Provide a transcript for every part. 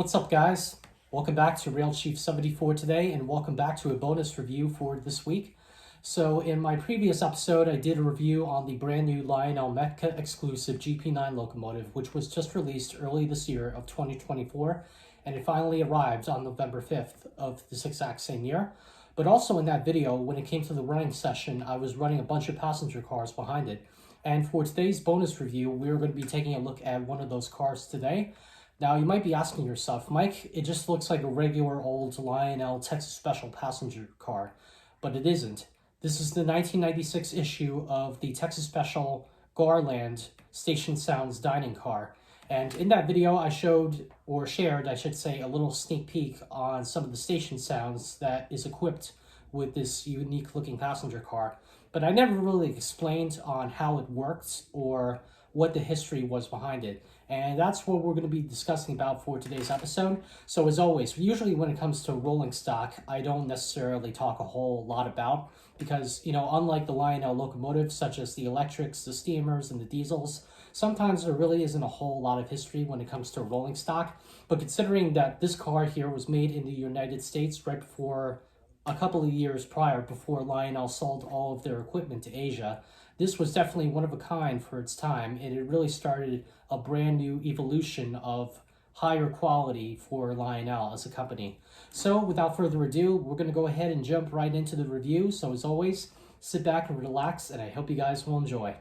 What's up, guys? Welcome back to Rail Chief 74 today, and welcome back to a bonus review for this week. So in my previous episode, I did a review on the brand new Lionel METCA exclusive GP9 locomotive, which was just released early this year of 2024, and it finally arrived on November 5th of this exact same year. But also in that video, when it came to the running session, I was running a bunch of passenger cars behind it. And for today's bonus review, we're going to be taking a look at one of those cars today. Now, you might be asking yourself, Mike, it just looks like a regular old Lionel Texas Special passenger car, but it isn't. This is the 1996 issue of the Texas Special Garland Station Sounds dining car. And in that video, I shared, I should say, a little sneak peek on some of the station sounds that is equipped with this unique looking passenger car. But I never really explained on how it worked or what the history was behind it. And that's what we're going to be discussing about for today's episode. So as always, usually when it comes to rolling stock, I don't necessarily talk a whole lot about because, unlike the Lionel locomotives, such as the electrics, the steamers, and the diesels, sometimes there really isn't a whole lot of history when it comes to rolling stock. But considering that this car here was made in the United States right before a couple of years prior, before Lionel sold all of their equipment to Asia, this was definitely one of a kind for its time, and it really started a brand new evolution of higher quality for Lionel as a company. So without further ado, we're going to go ahead and jump right into the review. So as always, sit back and relax, and I hope you guys will enjoy.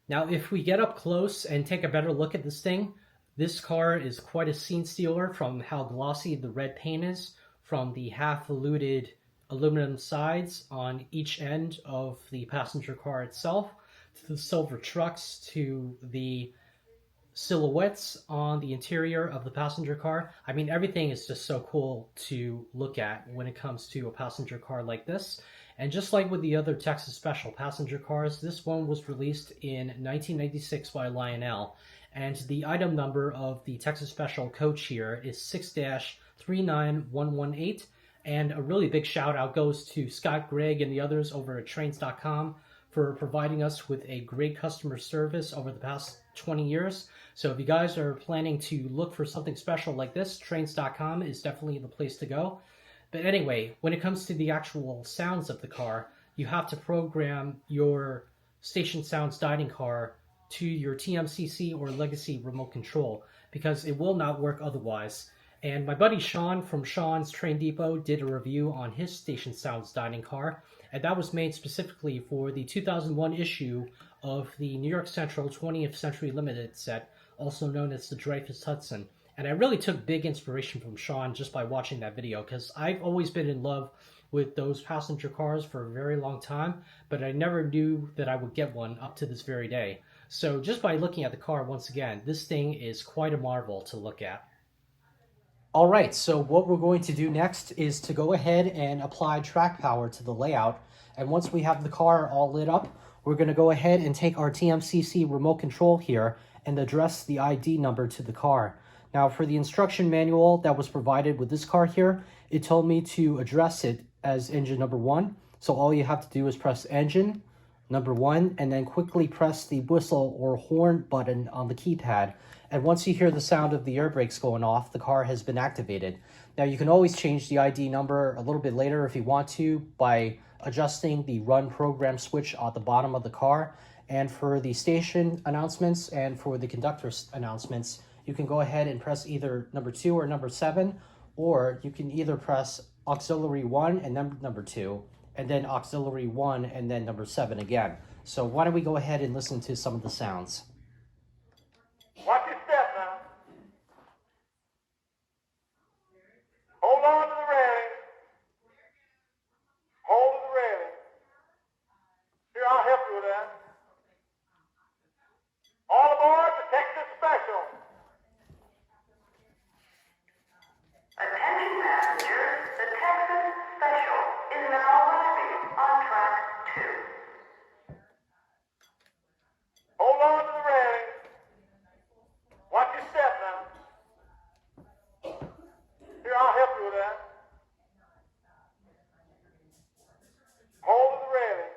Now, if we get up close and take a better look at this thing, this car is quite a scene stealer from how glossy the red paint is, from the half-luted aluminum sides on each end of the passenger car itself, to the silver trucks, to the silhouettes on the interior of the passenger car. I mean, everything is just so cool to look at when it comes to a passenger car like this. And just like with the other Texas Special passenger cars, this one was released in 1996 by Lionel. And the item number of the Texas Special coach here is 6-39118. And a really big shout out goes to Scott, Greg, and the others over at trains.com for providing us with a great customer service over the past 20 years. So if you guys are planning to look for something special like this, trains.com is definitely the place to go. But anyway, when it comes to the actual sounds of the car, you have to program your Station Sounds dining car to your TMCC or Legacy remote control because it will not work otherwise. And my buddy Sean from Sean's Train Depot did a review on his Station Sounds dining car, and that was made specifically for the 2001 issue of the New York Central 20th Century Limited set, also known as the Dreyfus Hudson. And I really took big inspiration from Sean just by watching that video, because I've always been in love with those passenger cars for a very long time, but I never knew that I would get one up to this very day. So just by looking at the car once again, this thing is quite a marvel to look at. All right, so what we're going to do next is to go ahead and apply track power to the layout. And once we have the car all lit up, we're going to go ahead and take our TMCC remote control here and address the ID number to the car. Now, for the instruction manual that was provided with this car here, it told me to address it as engine number 1. So all you have to do is press engine number 1 and then quickly press the whistle or horn button on the keypad. And once you hear the sound of the air brakes going off, the car has been activated. Now, you can always change the ID number a little bit later if you want to by adjusting the run program switch at the bottom of the car. And for the station announcements and for the conductor's announcements, you can go ahead and press either number 2 or number 7, or you can either press auxiliary 1 and number 2, and then auxiliary 1 and then number 7 again. So why don't we go ahead and listen to some of the sounds. Watch your step now. Hold on to the railing. Hold to the railing. Here, I'll help you with that. All aboard the Texas Special. Attention passengers, the Texas Special is now arriving on track 2. Hold on to the railing. Watch your step now. Here, I'll help you with that. Hold to the railing.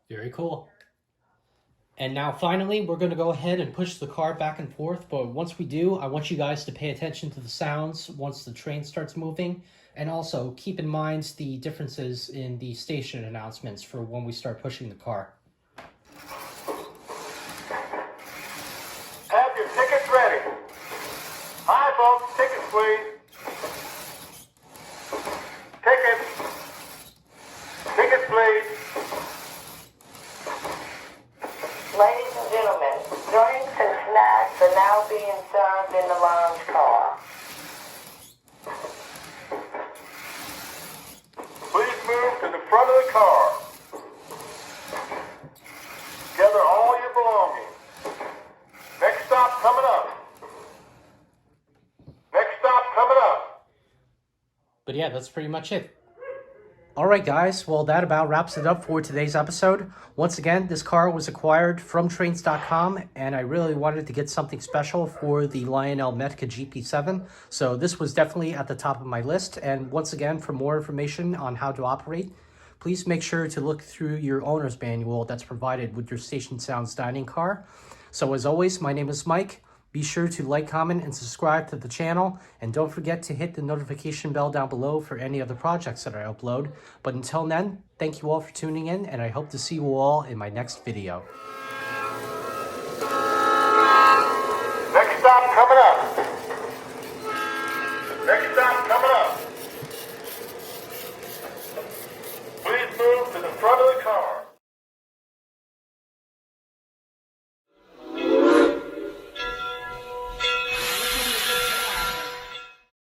Very cool. And now finally, we're going to go ahead and push the car back and forth. But once we do, I want you guys to pay attention to the sounds once the train starts moving. And also keep in mind the differences in the station announcements for when we start pushing the car. Have your tickets ready. Hi, folks. Tickets, please. Tickets. Tickets, please. Ladies and gentlemen, drinks and snacks are now being served in the lounge car. Please move to the front of the car. Gather all your belongings. Next stop coming up. Next stop coming up. But yeah, that's pretty much it. Alright guys, well that about wraps it up for today's episode. Once again, this car was acquired from trains.com and I really wanted to get something special for the Lionel METCA GP7. So this was definitely at the top of my list. And once again, for more information on how to operate, please make sure to look through your owner's manual that's provided with your Station Sounds dining car. So as always, my name is Mike. Be sure to like, comment, and subscribe to the channel. And don't forget to hit the notification bell down below for any other projects that I upload. But until then, thank you all for tuning in, and I hope to see you all in my next video. Next stop coming up. Next stop coming up.